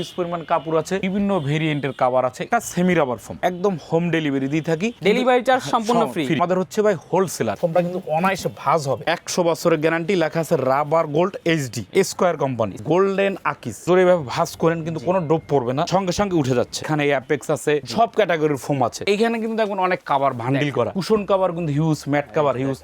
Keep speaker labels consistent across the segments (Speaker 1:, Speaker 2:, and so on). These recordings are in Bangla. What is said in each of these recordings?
Speaker 1: হিউজ পরিমাণ কাপড় আছে, বিভিন্ন ভেরিয়েন্টের কভার আছে, একটা সেমি রাবার ফোম, একদম হোম ডেলিভারি দিয়ে থাকি,
Speaker 2: ডেলিভারি চার্জ সম্পূর্ণ ফ্রি।
Speaker 1: আমাদের হচ্ছে ভাই হোলসেলার, ফোমটা কিন্তু অনায়াসে ভাঁজ হবে, 100 বছরের গ্যারান্টি, লেখা আছে rubber gold HD square company, golden আকিস, জোরে ভাবে ভাঁজ করেন কিন্তু কোনো ডোপ পড়বে না, সঙ্গে সঙ্গে উঠে যাচ্ছে। এখানে অ্যাপেক্স আছে, সব ক্যাটাগরির ফোম আছে। এখানে কিন্তু দেখুন অনেক কভার বান্ডিল করা, কুশন কভার কিন্তু হিউজ, ম্যাট কভার হিউজ,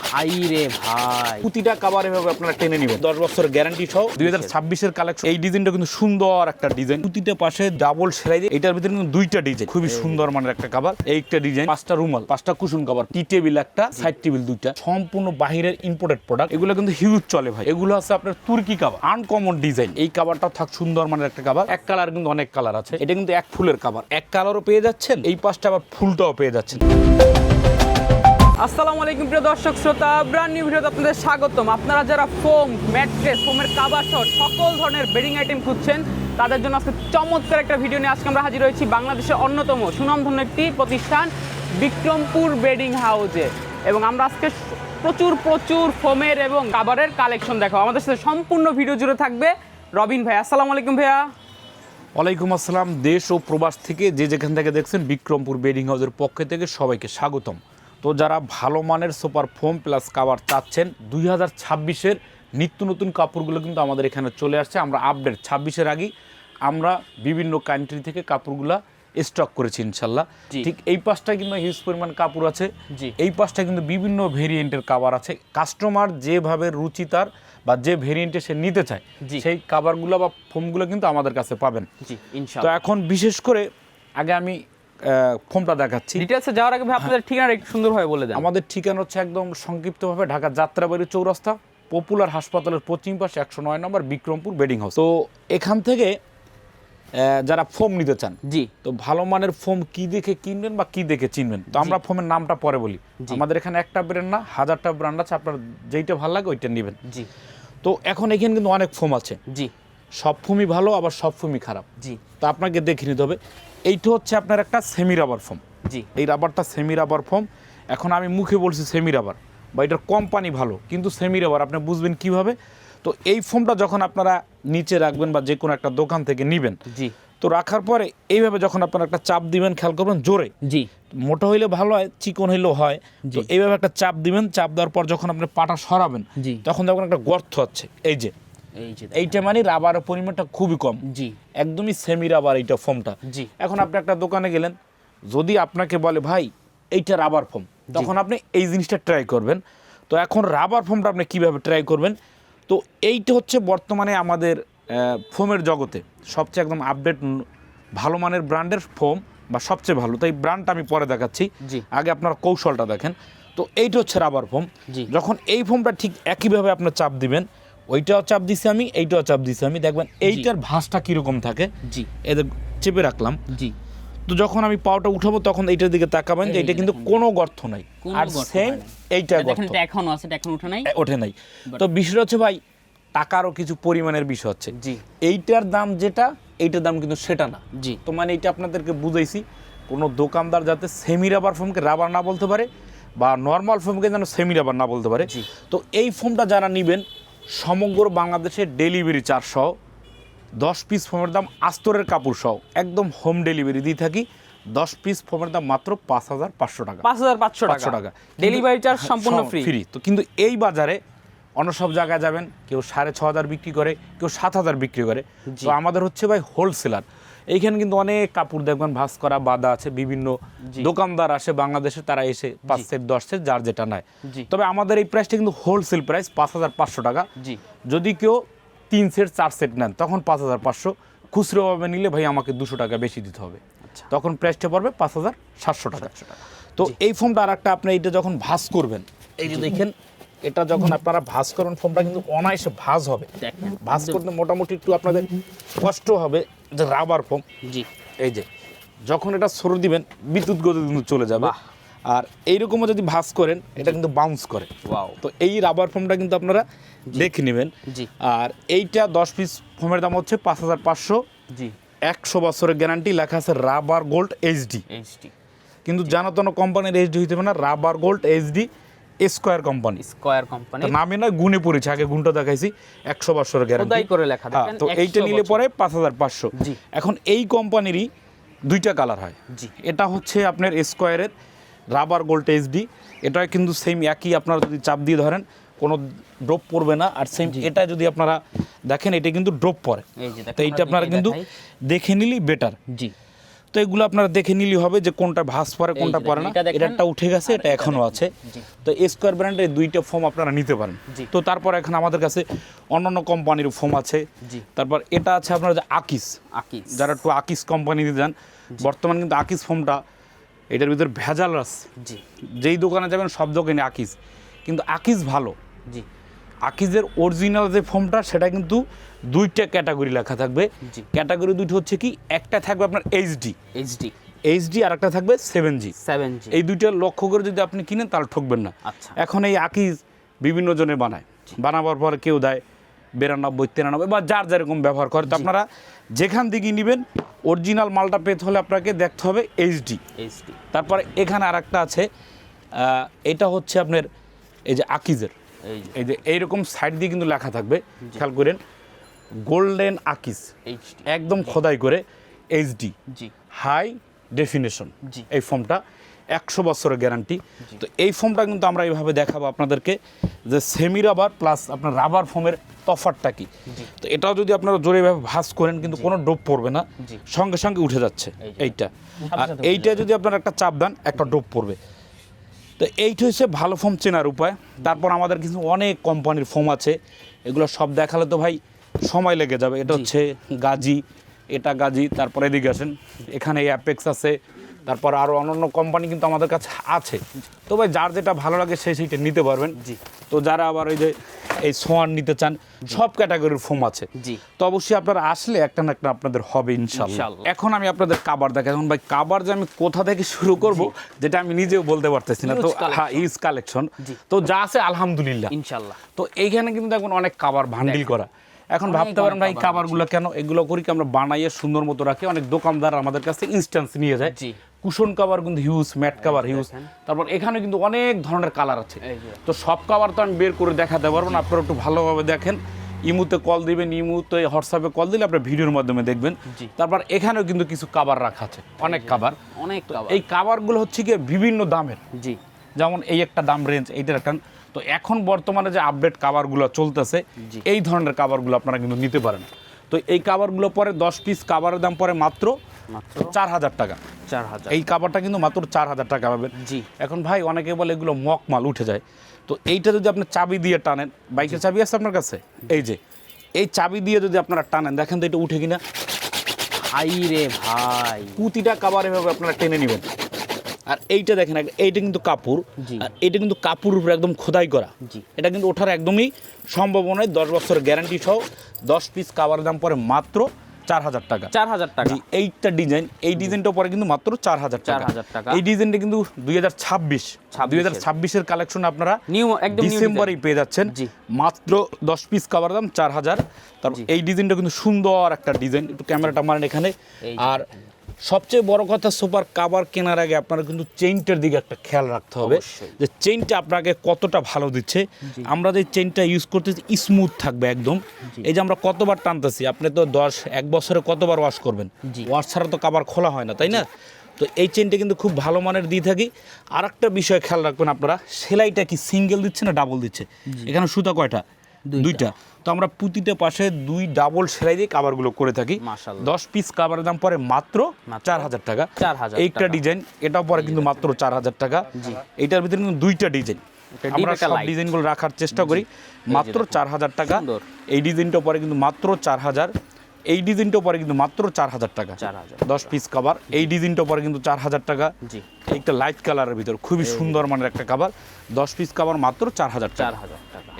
Speaker 2: ভাই রে ভাই,
Speaker 1: প্রতিটা কভার এভাবে আপনারা টেনে নেবেন, 10 বছরের গ্যারান্টি সহ 2026 এর কালেকশন। এই ডিজাইনটা কিন্তু সুন্দর একটা ডিজাইন, প্রতিটা পাশে ডাবল সেলাই দিয়ে, এটার ভিতরে কিন্তু দুইটা ডিজাইন, খুবই সুন্দর মানের একটা কভার। এইটা ডিজাইন, 5টা রুমাল, 5টা কুশন কভার, টি টেবিল একটা, সাইড টেবিল দুইটা, সম্পূর্ণ বাহিরের ইম্পোর্টেড প্রোডাক্ট। এগুলো কিন্তু হিউজ চলে ভাই। এগুলো আছে আপনার তুর্কি কভার, আনকমন ডিজাইন। এই কভারটা থাক সুন্দর মানের একটা কভার, এক কালার কিন্তু অনেক কালার আছে, এটা কিন্তু এক ফুলের কভার, এক কালারও পেয়ে যাচ্ছেন, এই পাশটা আবার ফুলটাও পেয়ে যাচ্ছেন।
Speaker 2: আসসালামু আলাইকুম প্রিয় দর্শক শ্রোতা, ব্র্যান্ড নিউ ভিডিওতে আপনাদের স্বাগতম। আপনারা যারা ফোম, ম্যাট্রেস, ফোমের কাভার সহ সকল ধরনের বেডিং আইটেম খুঁজছেন, তাদের জন্য আজকে চমৎকার একটা ভিডিও নিয়ে আজকে আমরা হাজির হয়েছি বাংলাদেশের অন্যতম সুনামধন্য একটি প্রতিষ্ঠান বিক্রমপুর বেডিং হাউসে, এবং আমরা আজকে প্রচুর ফোমের এবং কাভারের কালেকশন দেখাবো। আমাদের সাথে সম্পূর্ণ ভিডিও জুড়ে থাকবে রবিন ভাই। আসসালামু আলাইকুম ভাইয়া।
Speaker 1: ওয়ালাইকুম আসসালাম। দেশ ও প্রবাস থেকে যে যেখান থেকে দেখছেন, বিক্রমপুর বেডিং হাউসের পক্ষ থেকে সবাইকে স্বাগতম। তো যারা ভালো মানের সুপার ফোম প্লাস কাভার চাচ্ছেন, 2026-এর নিত্য নতুন কাপড়গুলো কিন্তু আমাদের এখানে চলে আসছে। আমরা আপডেট 26-এর আগেই আমরা বিভিন্ন কান্ট্রি থেকে কাপড়গুলো স্টক করেছি ইনশাল্লাহ। ঠিক এই পাশটা কিন্তু হিউজ পরিমাণ কাপড় আছে, এই পাশটা কিন্তু বিভিন্ন ভেরিয়েন্টের কাভার আছে। কাস্টমার যেভাবে রুচি তার বা যে ভেরিয়েন্টে সে নিতে চায়, সেই কাভারগুলো বা ফোমগুলো কিন্তু আমাদের কাছে পাবেন। তো এখন বিশেষ করে আগে আমি ফোমটা দেখাচ্ছি।
Speaker 2: ডিটেইলসে যাওয়ার আগে ভাই আপনাদের ঠিকানাটা একটু সুন্দরভাবে বলে দেন।
Speaker 1: আমাদের ঠিকানা হচ্ছে একদম সংক্ষিপ্তভাবে ঢাকা যাত্রাবাড়ি চৌরাস্তা, পপুলার হাসপাতালের পশ্চিম পাশে 109 নম্বর বিক্রমপুর বেডিং হাউস। তো এখান থেকে যারা ফোম নিতে চান, তো ভালো মানের ফোম কি দেখে কিনবেন বা কি দেখে চিনবেন, তো আমরা ফোমের নামটা পরে বলি। আমাদের এখানে একটা ব্র্যান্ড না, হাজারটা ব্র্যান্ড আছে, আপনার যেইটা ভালো লাগে ওইটা নেবেন। তো এখন এখানে কিন্তু অনেক ফোম আছে, সব ফোমই ভালো আবার সব ফোমই খারাপ, তো আপনাকে দেখে নিতে হবে। এইটা হচ্ছে আপনার একটা সেমি রাবার ফোম, এই রাবারটা সেমি রাবার ফোম। এখন আমি মুখে বলছি সেমি রাবার, বা এটার কোম্পানি ভালো, কিন্তু সেমি রাবার আপনি বুঝবেন কিভাবে? তো এই ফোমটা যখন আপনারা নিচে রাখবেন বা যে কোনো একটা দোকান থেকে নেবেন, তো রাখার পরে এইভাবে যখন আপনারা একটা চাপ দিবেন, খেয়াল করবেন জোরে, মোটা হইলে ভালো হয়, চিকন হইলেও হয়। তো এইভাবে একটা চাপ দিবেন, চাপ দেওয়ার পর যখন আপনি পাটা সরাবেন, তখন দেখবেন একটা গর্ত হচ্ছে। এই যে এইটা মানে রাবারের পরিমাণটা খুবই কম, একদমই সেমি রাবার এইটা ফোমটা। এখন আপনি একটা দোকানে গেলেন, যদি আপনাকে বলে ভাই এইটা রাবার ফোম, তখন আপনি এই জিনিসটা ট্রাই করবেন। তো এখন রাবার ফোমটা আপনি কিভাবে ট্রাই করবেন? তো এইটা হচ্ছে বর্তমানে আমাদের ফোমের জগতে সবচেয়ে একদম আপডেট ভালো মানের ব্র্যান্ডের ফোম, বা সবচেয়ে ভালো। তো এই ব্র্যান্ডটা আমি পরে দেখাচ্ছি, আগে আপনার কৌশলটা দেখেন। তো এইটা হচ্ছে রাবার ফোম। যখন এই ফোমটা ঠিক একইভাবে আপনার চাপ দিবেন, ওইটাও চাপ দিছি আমি, এইটাও চাপ দিছি আমি, দেখবেন এইটার ভাঁজটা কিরকম থাকে। এদের চেপে রাখলাম, তো যখন আমি পাওটা উঠাবো তখন এইটার দিকে তাকাবেন যে এটা কিন্তু কোনো গর্ত নাই, আর সেম এইটা গর্ত
Speaker 2: এখনো আছে, এখন
Speaker 1: ওঠে নাই। তো বিষয়টা হচ্ছে ভাই টাকারও কিছু পরিমাণের বিষয় হচ্ছে, এইটার দাম যেটা, এইটার দাম কিন্তু সেটা না। তো মানে এইটা আপনাদেরকে বুঝাইছি, কোনো দোকানদার যাতে সেমি রাবার ফোমকে রাবার না বলতে পারে, বা নর্মাল ফোমকে যেন সেমি রাবার না বলতে পারে। তো এই ফোমটা যারা নেবেন, সমগ্র বাংলাদেশে ডেলিভারি চার্জ সহ 10 পিস ফোমের দাম আস্তরের কাপড় সহ একদম হোম ডেলিভারি দিয়ে থাকি। 10 পিস ফোমের দাম মাত্র 5,500 টাকা,
Speaker 2: 5,500 টাকা, ডেলিভারি চার্জ সম্পূর্ণ ফ্রি।
Speaker 1: তো কিন্তু এই বাজারে অন্য সব জায়গায় যাবেন, কেউ 6,500 বিক্রি করে, কেউ 7,000 বিক্রি করে। তো আমাদের হচ্ছে ভাই হোলসেলার। এইখানে কিন্তু অনেক কাপড় দেখবেন ভাঁজ করা বাঁধা আছে, বিভিন্ন দোকানদার আসে বাংলাদেশে, তারা এসে 5 সেট 10 সেট যার যেটা নেয়। তবে আমাদের এই প্রাইসটা কিন্তু হোলসেল প্রাইস 5,500 টাকা। যদি কেউ 3 সেট 4 সেট নেন তখন 5,500, খুচরোভাবে নিলে ভাই আমাকে 200 টাকা বেশি দিতে হবে, তখন প্রাইসটা পড়বে 5,700 টাকা। তো এই ফোমটা আর একটা, আপনি এইটা যখন ভাঁজ করবেন, এই যে দেখেন, এটা যখন আপনারা ভাঁজ করবেন, ফোমটা কিন্তু অনায়াসে ভাঁজ হবে। ভাঁজ করতে মোটামুটি একটু আপনাদের কষ্ট হবে, যে রাবার ফোম। এই যে যখন এটা সরে দিবেন, বিদ্যুৎ গতি কিন্তু চলে যাবে। আর এইরকমও যদি ভাঁজ করেন, এটা কিন্তু বাউন্স করে। তো এই রাবার ফোমটা কিন্তু আপনারা দেখে নেবেন। আর এইটা 10 পিস ফোমের দাম হচ্ছে 5,500, 100 বছরের গ্যারান্টি, লেখা আছে রাবার গোল্ড এইচডি। কিন্তু জানাতন কোম্পানির এইচডি হইতে হবে না, rubber gold HD square company.
Speaker 2: Square company
Speaker 1: নামে না গুণে পড়েছে, আগে গুণটা দেখাইছি 100 বছরের গ্যারান্টি
Speaker 2: খোদাই করে লেখা দেখেন।
Speaker 1: তো এইটা নিলে পরে 5500।
Speaker 2: জি।
Speaker 1: এখন এই কোম্পানিরই দুইটা কালার হয়।
Speaker 2: জি।
Speaker 1: এটা হচ্ছে আপনার স্কয়ারের রাবার গোল্ড এইচডি, এটা কিন্তু সেম একই, আপনারা যদি চাপ দিয়ে ধরেন কোনো ড্রপ পড়বে না। আর সেম এটা যদি আপনারা দেখেন এটা কিন্তু ড্রপ পড়ে,
Speaker 2: এই যে দেখেন
Speaker 1: তো এইটা আপনারা কিন্তু দেখে নিলেই বেটার।
Speaker 2: জি।
Speaker 1: তো এগুলো আপনারা দেখে নিলেই হবে যে কোনটা ভাঁজ পড়ে কোনটা পড়ে না।
Speaker 2: এটা দেখেন,
Speaker 1: এটা উঠে গেছে, এটা এখনো আছে। তো স্কয়ার ব্র্যান্ডের দুইটা ফোম আপনারা নিতে পারেন। তো তারপর এখন আমাদের কাছে অন্যান্য কোম্পানির ফোম আছে। তারপর এটা আছে আপনার যে আকিস, যারা একটু আকিস কোম্পানি দিয়ে যান, বর্তমান কিন্তু আকিস ফোমটা এটার ভিতরে ভেজাল আছে। যেই দোকানে যাবেন সব দোকানে আকিস, কিন্তু আকিস ভালো। আকিজের অরিজিনাল যে ফোমটা সেটা কিন্তু দুইটা ক্যাটাগরি লেখা থাকবে। ক্যাটাগরি দুটো হচ্ছে কি, একটা থাকবে আপনার এইচডি আর একটা থাকবে 7G। এই দুইটা লক্ষ্য করে যদি আপনি কিনেন তাহলে ঠকবেন না। এখন এই আকিজ বিভিন্ন জনে বানায়, বানাবার পরে কেউ দেয় 92, 93 বা যার যেরকম ব্যবহার করে। তো আপনারা যেখান থেকে নেবেন অরিজিনাল মালটা পেতে হলে আপনাকে দেখতে হবে এইচডি। তারপরে এখানে আর একটা আছে, এটা হচ্ছে আপনার এই যে আকিজের, এই যে এইরকম সাইড দিয়ে কিন্তু লেখা থাকবে, খেয়াল করেন, গোল্ডেন আকিজ একদম খোদাই করে এইচডি হাই ডেফিনেশন। এই ফোমটা 100 বছরের গ্যারান্টি। তো এই ফোমটা কিন্তু আমরা এইভাবে দেখাবো আপনাদেরকে যে সেমি রাবার প্লাস আপনার রাবার ফোমের তফাৎটা কি। তো এটাও যদি আপনারা জোরে এভাবে ভাঁজ করেন কিন্তু কোনো ডোপ পড়বে না, সঙ্গে সঙ্গে উঠে যাচ্ছে এইটা। আর এইটা যদি আপনারা একটা চাপ দেন একটা ডোপ পড়বে। তো এইটা হচ্ছে ভালো ফোম চেনার উপায়। তারপর আমাদের কিছু অনেক কোম্পানির ফোম আছে, এগুলো সব দেখালে তো ভাই সময় লেগে যাবে। এটা হচ্ছে গাজি, এটা গাজি। তারপর এদিকে আসেন, এখানে অ্যাপেক্স আছে, তারপর আরও অন্যান্য কোম্পানি কিন্তু আমাদের কাছে আছে। তো ভাই যার যেটা ভালো লাগে সে সেইটা নিতে পারবেন। তো যারা আবার ওই যে এই সোয়ান নিতে চান, সব ক্যাটাগরির ফোম আছে। তো অবশ্যই আপনারা আসলে একটা না একটা আপনাদের হবে ইনশাআল্লাহ। এখন আমি আপনাদের কাবার দেখাই। এখন ভাই কাবার যে আমি কোথা থেকে শুরু করব যেটা আমি নিজেও বলতে পারতেছি না। তো হ্যাঁ, ইউজ কালেকশন তো যা আছে আলহামদুলিল্লাহ ইনশাআল্লাহ। তো এইখানে কিন্তু এখন অনেক কাবার ভান্ডিল করা। এখন ভাবতে পারেন ভাই কাভারগুলো কেন, এগুলো করি কি আমরা বানাইয়ে সুন্দর মতো রাখি। অনেক দোকানদার আমাদের কাছে ইনস্ট্যান্স নিয়ে যায়। কুশন কাভার কিন্তু হিউজ, ম্যাট কাভার হিউজ। তারপর এখানে কিন্তু অনেক ধরনের কালার আছে। তো সব কাভার তো আমি বের করে দেখাতে পারবো না, আপনারা একটু ভালোভাবে দেখেন। ইমুতে কল দিবেন, ইমুতে হোয়াটসঅ্যাপে কল দিলে আপনার ভিডিওর মাধ্যমে দেখবেন। তারপর এখানেও কিন্তু কিছু কাভার রাখা আছে, অনেক কাভার। এই কাভারগুলো হচ্ছে কি বিভিন্ন দামের। যেমন এই একটা দাম রেঞ্জ, এইটার একটা। তো এখন বর্তমানে যে আপডেট কাভারগুলো চলতেছে, এই ধরনের কাভারগুলো আপনারা কিন্তু নিতে পারেন। তো এই কাভারগুলো পরে 10 পিস কাভারের দাম পরে মাত্র 4000 টাকা। এই কাভারটা কিন্তু মাত্র 4000 টাকা পাবেন। এখন ভাই অনেকে বলে এগুলো মক মাল উঠে যায়। তো এইটা যদি আপনি চাবি দিয়ে টানেন, বাইকের চাবি আছে আপনার কাছে, এই যে এই চাবি দিয়ে যদি আপনারা টানেন, দেখেন তো এটা উঠে কিনা।
Speaker 2: ভাই রে ভাই,
Speaker 1: প্রতিটা কাভার এভাবে আপনারা টেনে নেবেন। আর এইটা দেখেন, এইটা কিন্তু কাপড়, আর এটা কিন্তু কাপড়ের উপরে একদম খোদাই করা। এটা কিন্তু ওঠার একদমই সম্ভব নয়। 10 বছরের গ্যারান্টি সহ 10 পিস কাভারের দাম পরে মাত্র 4000 টাকা।
Speaker 2: 4000 টাকা।
Speaker 1: এইটা ডিজাইন, এই ডিজাইনটা পরে কিন্তু মাত্র 4000 টাকা। এই ডিজাইনটা কিন্তু 2026-এর কালেকশন আপনারা ডিসেম্বরেই পেয়ে যাচ্ছেন। মাত্র 10 পিস কাভার দাম 4000। তারপর এই ডিজাইনটা কিন্তু সুন্দর একটা ডিজাইন, একটু ক্যামেরাটা মারেন এখানে। আর সবচেয়ে বড় কথা, সুপার কাভার কেনার আগে আপনারা কিন্তু চেইনটার দিকে একটা খেয়াল রাখতে হবে যে চেইনটা আপনাকে কতটা ভালো দিচ্ছে। আমরা যে চেইনটা ইউজ করতেছি স্মুথ থাকবে একদম। এই যে আমরা কতবার টানতেছি, আপনি তো 1 বছরে কতবার ওয়াশ করবেন, ওয়াশ ছাড়া তো কাভার খোলা হয় না, তাই না? তো এই চেইনটা কিন্তু খুব ভালো মানের দিয়ে থাকি। আর একটা বিষয় খেয়াল রাখবেন আপনারা, সেলাইটা কি সিঙ্গেল দিচ্ছে না ডাবল দিচ্ছে। এখানে সুতা কয়টা? দুইটা। তো আমরা প্রতিটা পাশে 2 ডাবল সেলাই দিয়ে কাভারগুলো করে থাকি। 10 পিস কাভারের দাম পরে মাত্র 4000 টাকা। এইটা ডিজাইন, এটাও পরে কিন্তু মাত্র 4000 টাকা। এইটার ভিতরে কিন্তু 2টা ডিজাইন, আমরা সব ডিজাইনগুলো রাখার চেষ্টা করি। মাত্র 4000 টাকা। এই ডিজাইনটা পরে কিন্তু মাত্র 4000। এই ডিজাইনটা পরে কিন্তু মাত্র 4000 টাকা। 10 পিস কাভার। এই ডিজাইনটা পরে কিন্তু 4000 টাকা। একটা লাইট কালারের ভিতর খুবই সুন্দর মানের একটা কাভার, 10 পিস কাভার মাত্র 4000 টাকা।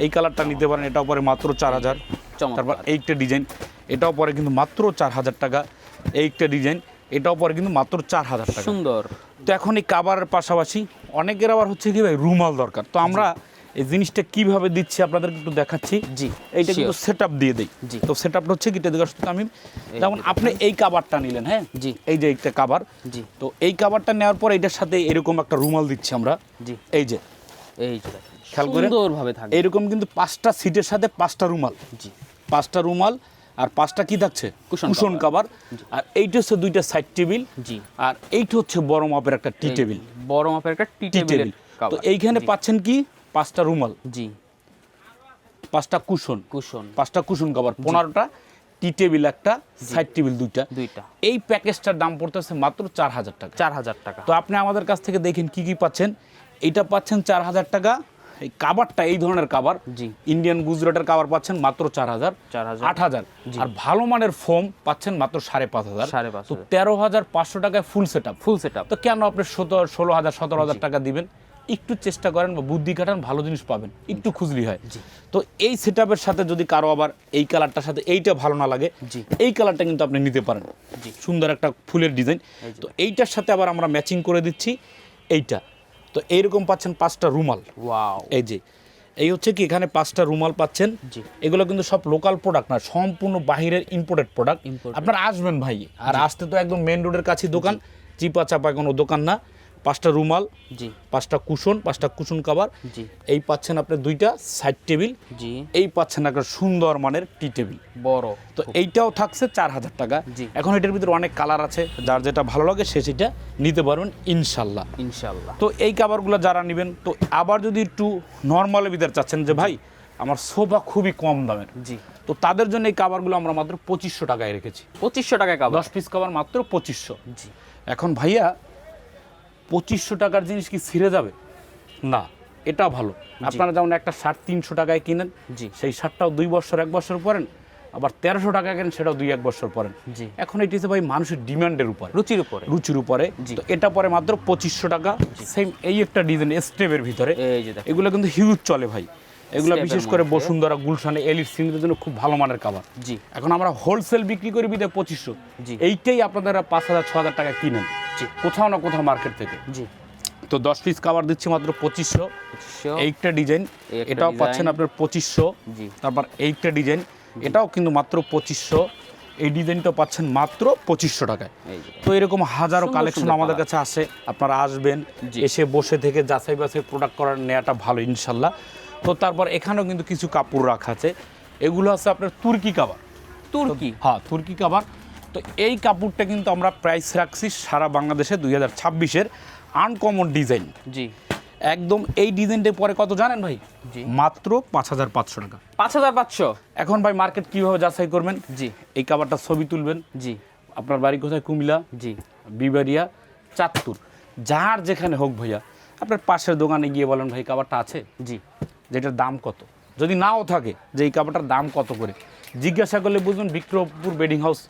Speaker 1: এই কালারটা নিতে পারেন, এটাও পরে মাত্র 4000। তারপর এইটা ডিজাইন, এটাও পরে কিন্তু মাত্র 4000 টাকা। এইটা ডিজাইন, এটাও পরে কিন্তু মাত্র 4000 টাকা। সুন্দর। তো এখন এই কাভারের পাশাপাশি অনেকের আবার হচ্ছে কি ভাই রুমাল দরকার। তো আমরা এই জিনিসটা কিভাবে দিচ্ছি আপনাদেরকে একটু দেখাচ্ছি। এইটা কিন্তু সেটআপ দিয়ে দেই। তো সেটআপটা হচ্ছে কি, আমি যেমন আপনি এই কাভারটা নিলেন, হ্যাঁ, এই যে একটা কাভার। তো এই কাভারটা নেওয়ার পর এটার সাথে এরকম একটা রুমাল দিচ্ছি আমরা। এই যে
Speaker 2: এই যে দেখেন
Speaker 1: খেয়াল করে
Speaker 2: সুন্দরভাবে থাকবে
Speaker 1: এরকম কিন্তু 5টা সিটের সাথে 5টা রুমাল,
Speaker 2: জি
Speaker 1: 5টা রুমাল আর 5টা কি থাকছে কুশন কভার, আর এইটা হচ্ছে 2টা সাইড টেবিল,
Speaker 2: জি
Speaker 1: আর এইটা হচ্ছে বড় মাপের একটা টি টেবিল,
Speaker 2: বড় মাপের একটা টি টেবিল।
Speaker 1: তো এইখানে পাচ্ছেন কি 5টা রুমাল,
Speaker 2: জি
Speaker 1: 5টা কুশন, 5টা কুশন কভার, 15টা টি টেবিল, একটা সাইড টেবিল, দুইটা। এই প্যাকেজটার দাম পড়তেছে মাত্র 4000 টাকা।
Speaker 2: 4000 টাকা।
Speaker 1: তো আপনি আমাদের কাছ থেকে দেখেন কি কি পাচ্ছেন। এইটা পাচ্ছেন 4000 টাকা। এই কাভারটা, এই ধরনের কাভার,
Speaker 2: জি
Speaker 1: ইন্ডিয়ান গুজরাটের কাভার পাচ্ছেন মাত্র 4000, 8000। আর ভালো মানের ফোম পাচ্ছেন মাত্র 5500। তো 13500 টাকায় ফুল সেটআপ। তো কেন আপনি 16000 17000 টাকা দিবেন? একটু চেষ্টা করেন বা বুদ্ধি খাটান, ভালো জিনিস পাবেন, একটু খুঁজলি হয়। তো এই সেটআপের সাথে যদি কারো আবার এই কালারটার সাথে এইটা ভালো না লাগে, এই কালারটা কিন্তু আপনি নিতে পারেন। সুন্দর একটা ফুলের ডিজাইন। তো এইটার সাথে আবার আমরা ম্যাচিং করে দিচ্ছি এইটা। তো এইরকম পাচ্ছেন 5টা রুমাল।
Speaker 2: ওয়াও,
Speaker 1: এই যে এই হচ্ছে কি, এখানে 5টা রুমাল পাচ্ছেন। এগুলো কিন্তু সব লোকাল প্রোডাক্ট না, সম্পূর্ণ বাহিরের ইম্পোর্টেড প্রোডাক্ট। আপনারা আসবেন ভাই, আর আসতে তো একদম মেন রোডের কাছে দোকান, চিপা চাপায় কোনো দোকান না। 5টা রুমাল, 5টা কুশন, 5টা কুশন কভার, এই পাচ্ছেন আপনি 2টা সাইড টেবিল, এই পাচ্ছেন একটা সুন্দর মানের টি টেবিল বড়। তো এইটাও থাকছে 4000 টাকা। এখন এটার ভিতরে অনেক কালার আছে, যার যেটা ভালো লাগে সে সেটা নিতে পারবেন ইনশাল্লাহ। তো এই কাভারগুলো যারা নেবেন, তো আবার যদি একটু নর্মালের ভিতরে চাচ্ছেন যে ভাই আমার সোফা খুবই কম দামের, তো তাদের জন্য এই কাভারগুলো আমরা মাত্র 2500 টাকায় রেখেছি।
Speaker 2: 2500 টাকায় কাভার,
Speaker 1: 10 পিস কাভার মাত্র 2500। এখন ভাইয়া 2500 টাকার জিনিস কি ছিঁড়ে যাবে না? এটা ভালো। আপনারা যেমন একটা শার্ট 300 টাকায় কিনেন, সেই শার্টটাও 2 বছর 1 বছর পরেন, আবার 1300 টাকা কেনেন, সেটাও 2-1 বছর পরেন। এখন এটি হচ্ছে ভাই মানুষের ডিমান্ডের উপরে, রুচির উপরে। তো এটা পরে মাত্র 2500 টাকা। সেম এই একটা ডিজাইন স্টেপের ভিতরে, এগুলো কিন্তু হিউজ চলে ভাই। এগুলো বিশেষ করে বসুন্ধরা, গুলশানে, এলিট সিঙ্গের জন্য খুব ভালো মানের কাভার। এখন আমরা হোলসেল বিক্রি করি বিদে 2500, এইটাই আপনারা 5000-6000 টাকা কিনেন কোথাও না কোথাও মার্কেট থেকে। তো 10 পিস কাভার দিচ্ছি মাত্র 2500। এইটা ডিজাইন, এটাও পাচ্ছেন আপনার 2500। তারপর এইটা ডিজাইন, এটাও কিন্তু মাত্র 2500। এই ডিজাইনটা পাচ্ছেন মাত্র 2500 টাকায়। তো এরকম হাজারো কালেকশন আমাদের কাছে আসে, আপনারা আসবেন, এসে বসে থেকে যাচাই বাছাই প্রোডাক্ট করার নেওয়াটা ভালো ইনশাল্লাহ। তো তারপর এখানেও কিন্তু কিছু কাপড় রাখা আছে, এগুলো আছে আপনার তুর্কি কাভার। তুর্কি কাভার। তো এই কাপড়টা কিন্তু আমরা প্রাইস রাখছি সারা বাংলাদেশে 2026-এর আনকমন ডিজাইন। একদম এই ডিজাইনটা পরে কত জানেন ভাই? মাত্র 5500 টাকা।
Speaker 2: 5500।
Speaker 1: এখন ভাই মার্কেট কিভাবে যাচাই করবেন? এই কাভারটা ছবি তুলবেন। আপনার বাড়ি কোথায়? কুমিল্লা, বিবাড়িয়া, চাঁদপুর, যার যেখানে হোক ভাইয়া, আপনার পাশের দোকানে গিয়ে বলেন ভাই কাভারটা আছে, যেটার দাম কত। যদি নাও থাকে যে এই কাভারটার দাম কত করে, জিজ্ঞাসা করলে বুঝবেন বিক্রমপুর বেডিং হাউস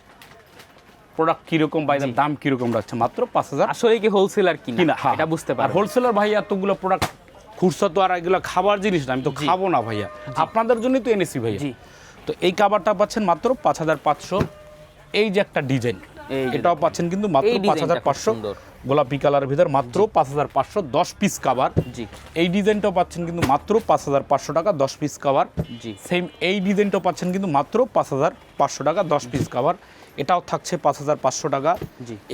Speaker 1: প্রোডাক্ট কিরকম বা এটার দাম কিরকম রাখছে। মাত্র 5000।
Speaker 2: আসলে কি হোলসেলার কিনা এটা বুঝতে পারবেন।
Speaker 1: আর হোলসেলার ভাই এতগুলো প্রোডাক্ট খুচরা তো আর এগুলো খাবার জিনিস না, আমি তো খাবো না ভাইয়া, আপনাদের জন্যই তো এনেছি ভাইয়া। তো এই কাভারটা পাচ্ছেন মাত্র 5500। এই যে একটা ডিজাইন, এটাও পাচ্ছেন কিন্তু মাত্র 5500, গোলাপি কালারের ভিতর, মাত্র 5500। 10 পিস কাভার। এই ডিজাইনটাও পাচ্ছেন কিন্তু মাত্র 5500 টাকা, 10 পিস কাভার। সেম এই ডিজাইনটাও পাচ্ছেন কিন্তু মাত্র 5500 টাকা, 10 পিস কাভার। এটাও থাকছে 5500 টাকা।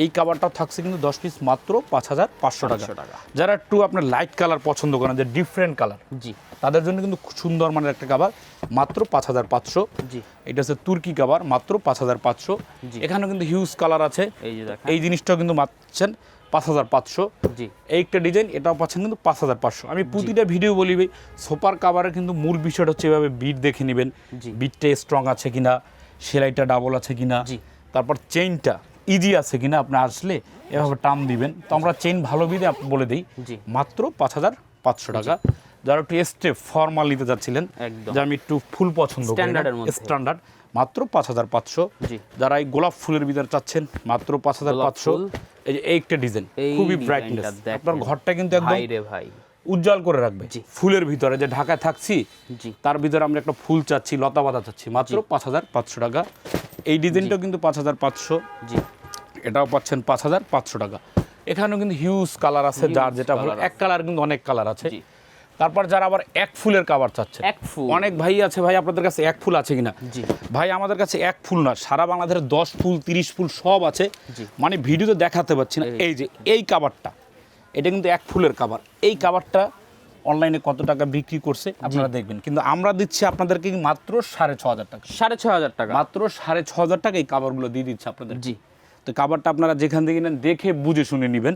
Speaker 1: এই কাভারটাও থাকছে কিন্তু 10 পিস মাত্র 5500 টাকা। যারা একটু আপনার লাইট কালার পছন্দ করেন, যে ডিফারেন্ট কালার, তাদের জন্য কিন্তু সুন্দর মানের একটা কাভার মাত্র 5500। এটা হচ্ছে তুর্কি কাভার, মাত্র 5500। এখানেও কিন্তু হিউজ কালার আছে। এই জিনিসটাও কিন্তু পাচ্ছেন 5500। এই একটা ডিজাইন, এটাও পাচ্ছেন কিন্তু 5500। আমি প্রতিটা ভিডিও বলি ভাই, সোপার কাভারের কিন্তু মূল বিষয়টা হচ্ছে এভাবে বিট দেখে নেবেন, বিটটা স্ট্রং আছে কিনা, সেলাইটা ডাবল আছে কিনা, তারপর চেইনটা ইজি আছে কিনা। আপনি আসলে এভাবে টান দিবেন, তো আমরা চেইন ভালো বিদে বলে দিই মাত্র 5500 টাকা। যারা একটু স্টেপ ফর্মাল নিতে যাচ্ছিলেন, যে আমি একটু ফুল পছন্দ করি, স্ট্যান্ডার্ড, মাত্র 5500। যারা এই গোলাপ ফুলের ভিতরে চাচ্ছেন, মাত্র 5500। এই যে একটা ডিজাইন খুবই ব্রাইটনেস, আপনার ঘরটা কিন্তু একদম উজ্জ্বল করে রাখবে। ফুলের ভিতরে যে ঢাকায় থাকছি, তার ভিতরে আমরা একটা ফুল চাচ্ছি, লতা পাতা চাচ্ছি, মাত্র 5500 টাকা। এই ডিজাইনটাও কিন্তু 5500। এটাও পাচ্ছেন 5500 টাকা। এখানেও কিন্তু হিউজ কালার আছে, যার যেটা ভালো। এক কালার কিন্তু অনেক কালার আছে। তারপর যারা আবার এক ফুলের কাভার চাচ্ছে, অনেক ভাই আছে, ভাই আপনাদের কাছে এক ফুল আছে কিনা? ভাই আমাদের কাছে এক ফুল না, সারা বাংলাদেশে 10 ফুল 30 ফুল সব আছে, মানে ভিডিওতে দেখাতে পাচ্ছি না। এই যে এই কাভারটা, এটা কিন্তু এক ফুলের কাভার। এই কাভারটা অনলাইনে কত টাকা বিক্রি করছে আপনারা দেখবেন, কিন্তু আমরা দিচ্ছি আপনাদেরকে মাত্র 6,500 টাকা।
Speaker 2: 6,500 টাকা,
Speaker 1: মাত্র 6,500 টাকা এই কাভারগুলো দিয়ে দিচ্ছে আপনাদের।
Speaker 2: জি।
Speaker 1: তো কাভারটা আপনারা যেখান থেকে নেন দেখে বুঝে শুনে নেবেন।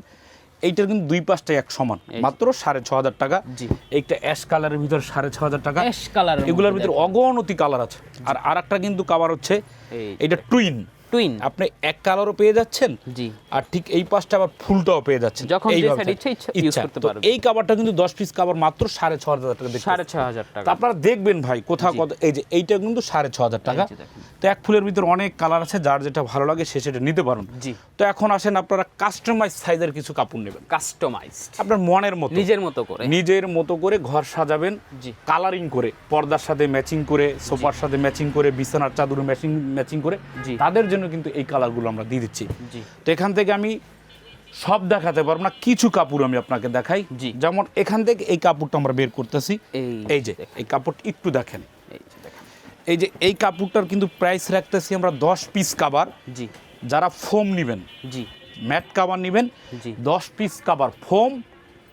Speaker 1: এইটার কিন্তু দুই পাশটাই এক সমান, মাত্র 6,500 টাকা।
Speaker 2: জি।
Speaker 1: এইটা অ্যাশ কালারের ভিতর 6,500 টাকা।
Speaker 2: অ্যাশ কালার,
Speaker 1: এগুলোর ভিতর অগণতি কালার আছে। আর একটা কিন্তু কাভার হচ্ছে এটা টুইন। আপনি এক কালারও পেয়ে যাচ্ছেন,
Speaker 2: জি,
Speaker 1: আর ঠিক এই পাশটা আবার ফুলটাও পেয়ে যাচ্ছেন,
Speaker 2: যখন যে সাইড ইচ্ছা ইউজ করতে পারবেন।
Speaker 1: এই কাভারটা কিন্তু 10 পিস কাভার মাত্র 6,500 টাকা দেখতে।
Speaker 2: 6,500 টাকা।
Speaker 1: তো আপনারা দেখবেন ভাই কোথাও কত, এই যে এইটা কিন্তু 6,500 টাকা। তো এক ফুলের ভিতর অনেক কালার আছে, যার যেটা ভালো লাগে সে সেটা নিতে পারেন।
Speaker 2: জি।
Speaker 1: তো এখন আসেন আপনারা কাস্টমাইজ সাইজের কিছু কাপড় নেবেন,
Speaker 2: কাস্টমাইজ
Speaker 1: আপনার মনের মতো, নিজের মতো করে ঘর সাজাবেন, কালারিং করে, পর্দার সাথে ম্যাচিং করে, সোফার সাথে ম্যাচিং করে, বিছানার চাদর ম্যাচিং করে, তাদের জন্য কিন্তু এই কালারগুলো আমরা দিয়ে দিচ্ছি। তো এখান থেকে আমি সব দেখাতে পারবো না, কিছু কাপড় আমি আপনাকে দেখাই। যেমন এখান থেকে এই কাপড়টা আমরা বের করতেছি, এই যে এই কাপড় একটু দেখেন, এই যে এই কাপড়টার কিন্তু প্রাইস রাখতেছি আমরা 10 পিস কাভার।
Speaker 2: জি।
Speaker 1: যারা ফোম নেবেন, জি, ম্যাট কাভার নেবেন, 10 piece cover foam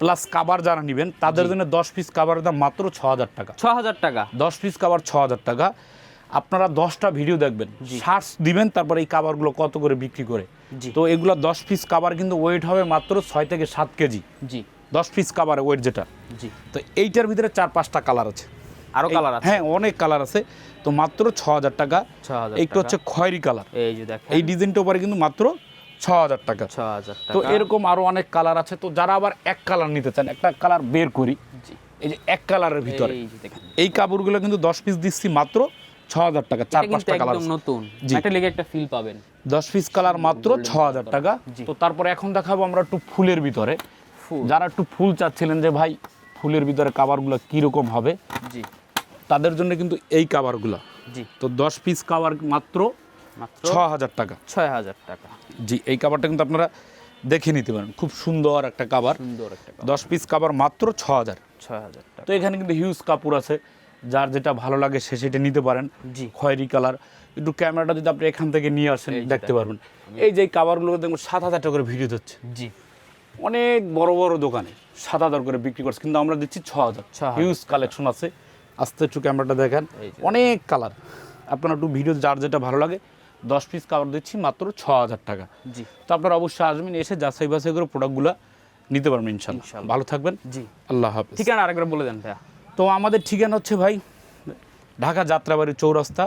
Speaker 1: plus cover যারা নেবেন তাদের জন্য 10 পিস কাভারের দাম মাত্র 6,000 টাকা।
Speaker 2: 6,000 টাকা,
Speaker 1: 10 পিস কাভার 6,000 টাকা। আপনারা 10টা ভিডিও দেখবেন, সার্চ দিবেন, তারপরে এই কাভারগুলো কত করে বিক্রি করে। তো এগুলো 10 পিস কাভার কিন্তু ওয়েট হবে মাত্র 6 থেকে 7 কেজি। জি। 10 পিস কাভারের ওয়েট যেটা। জি। তো এইটার ভিতরে 4-5টা কালার আছে,
Speaker 2: আরো কালার আছে,
Speaker 1: হ্যাঁ অনেক কালার আছে। তো মাত্র 6,000 টাকা। এইটা হচ্ছে খয়েরি কালার,
Speaker 2: এই যে দেখেন,
Speaker 1: এই ডিজাইনটা উপরে কিন্তু মাত্র 6,000 টাকা।
Speaker 2: 6,000 টাকা।
Speaker 1: তো এরকম আরো অনেক কালার আছে। তো যারা আবার এক কালার নিতে চান, একটা কালার বের করি, এই যে এক কালারের ভিতরে এই কাপড়গুলো কিন্তু 10 পিস দিচ্ছি মাত্র 6,000 টাকা। 4-5টা কালার
Speaker 2: একদম নতুন, একটা লেগে একটা ফিল পাবেন।
Speaker 1: 10 পিস কালার মাত্র 6,000 টাকা। তো তারপরে এখন দেখাবো আমরা একটু ফুলের ভিতরে, যারা একটু ফুল চাচ্ছিলেন যে ভাই ফুলের ভিতরে কাভারগুলো কিরকম হবে, জি, তাদের জন্য কিন্তু এই কাভারগুলো। জি। তো 10 পিস কাভার মাত্র 6,000 টাকা।
Speaker 2: 6,000 টাকা।
Speaker 1: জি। এই কাভারটা কিন্তু আপনারা দেখে নিতে পারেন, খুব সুন্দর একটা কাভার। 10 পিস কাভার মাত্র 6,000 টাকা। তো এখানে কিন্তু হিউজ কাপড় আছে, যার যেটা ভালো লাগে সে সেটা নিতে পারেন। জি। খয়েরি কালার, একটু ক্যামেরাটা যদি আপনি এখান থেকে নিয়ে আসেন দেখতে পারবেন। এই যে কাভারগুলো দেখবেন 7,000 টাকা করে ভিডিও দিচ্ছে। জি। অনেক বড় বড় দোকানে 7,000 করে বিক্রি করছে, কিন্তু আমরা দিচ্ছি 6,000। হিউজ কালেকশন আছে। আস্তে একটু ক্যামেরাটা দেখেন, অনেক কালার। আপনারা একটু ভিডিও যার যেটা ভালো লাগে 10 পিস কাভার দিচ্ছি মাত্র 6,000 টাকা। জি। তো আপনারা অবশ্যই আসবেন, এসে যাচাই বাছাই করে প্রোডাক্টগুলো নিতে পারবেন ইনশাআল্লাহ। ভালো থাকবেন। জি। আল্লাহ হাফেজ।
Speaker 2: ঠিকানা আরেকবার বলে দেন ভাইয়া।
Speaker 1: তো আমাদের ঠিকানা হচ্ছে ভাই ঢাকা যাত্রাবাড়ি চৌরাস্তা,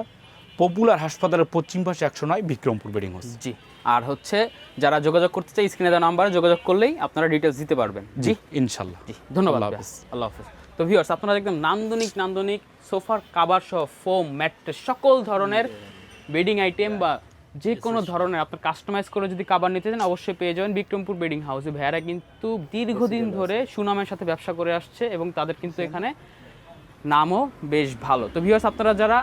Speaker 1: পপুলার হাসপাতালের পশ্চিম পাশে 109 বিক্রমপুর বেডিং হাউস।
Speaker 2: জি। আর হচ্ছে যারা যোগাযোগ করতে চাই স্ক্রিনে দেওয়া নাম্বারে যোগাযোগ করলেই আপনারা ডিটেইলস দিতে পারবেন। জি
Speaker 1: ইনশাআল্লাহ।
Speaker 2: জি, ধন্যবাদ। আল্লাহ হাফেজ। তো ভিউয়ার্স, আপনারা একদম নান্দনিক সোফার কাভার সহ ফোম, ম্যাট্রেস, সকল ধরনের বেডিং আইটেম বা যে কোনো ধরনের আপনার কাস্টমাইজ করে যদি কাভার নিতে চান অবশ্যই পেয়ে যাবেন বিক্রমপুর বেডিং হাউসে। ভাইয়ারা কিন্তু দীর্ঘদিন ধরে সুনামের সাথে ব্যবসা করে আসছে এবং তাদের কিন্তু এখানে নামও বেশ ভালো। তো ভিউয়ার্স, আপনারা যারা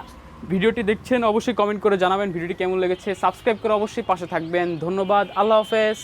Speaker 2: ভিডিওটি দেখছেন অবশ্যই কমেন্ট করে জানাবেন ভিডিওটি কেমন লেগেছে, সাবস্ক্রাইব করে অবশ্যই পাশে থাকবেন। ধন্যবাদ, আল্লাহ হাফেজ।